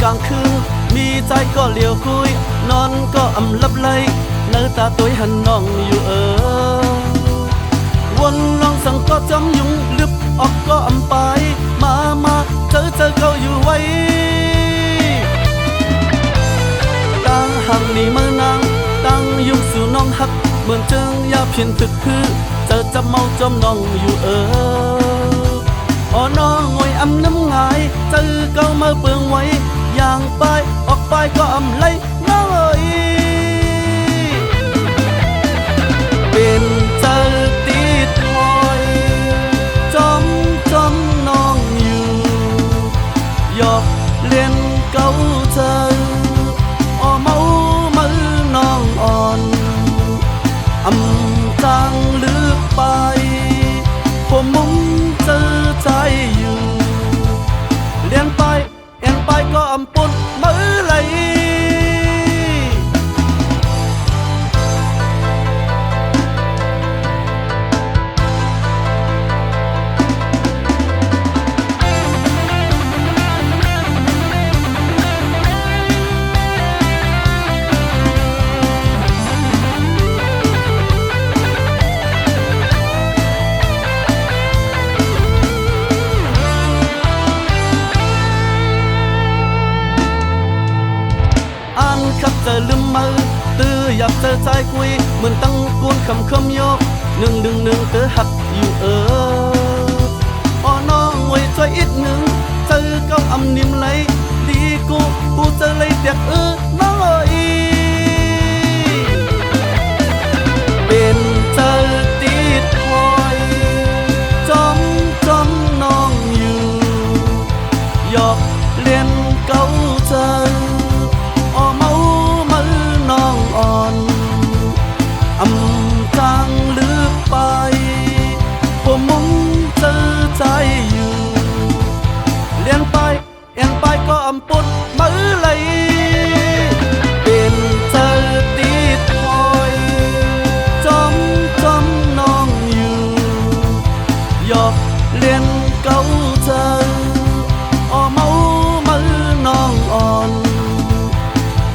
กลางคืนมีใจก็เลี้ยวคุยนอนก็อำลับไหลเนื้อตาตัวหันน้องอยู่วนลองสั่งก็จำยุงลึบออกก็อำไปมาเธอเขาอยู่ไว้ตั้งห่างนี่เมื่อนางตั้งยุ่งสู่น้องหักเหมือนเจิงยาเพียนตึกคือเจอจับเมาจมน้องอยู่น้องงวยอำน้ำงายเจอเก้ามาเปลืองไว้อย่างไปออกไปก็อำไล่น้องเป็นเจอติดหอยจมน้องอยู่หยอกเล่นเก้าเจอเมามือน้องอ่อนอำจางลึกไปผมมุ่งเจอใจอยู่เลี้ยนไปก็อำปนมือไหลขับเจอลืมมือตื้ออยากเจอใจคุยเหมือนตั้งกวนคำยกหนึ่งเธอหักอยู่น้องไว้ช่วยอีกหนึ่งเจอเก้าอำนิ่มไหลดีกูเจอเลยเตียกน้องเป็นเจอติดคอยจมน้องอยู่หยอกเล่นเก้าเจออำจางลึกไปผมมุ่งเจอใจอยู่เลี้ยนไปก็อำปนมือไหลเป็นเจอติดคอยจมน้องอยู่หยอกเลี้ยนเก้าเจอเมามือน้องอ่อน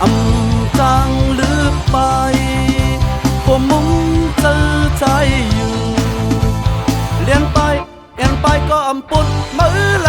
อำจางลึกไปผมมุ่งเจอใจอยู่เลี้ยนไปก็อำปนมือไหล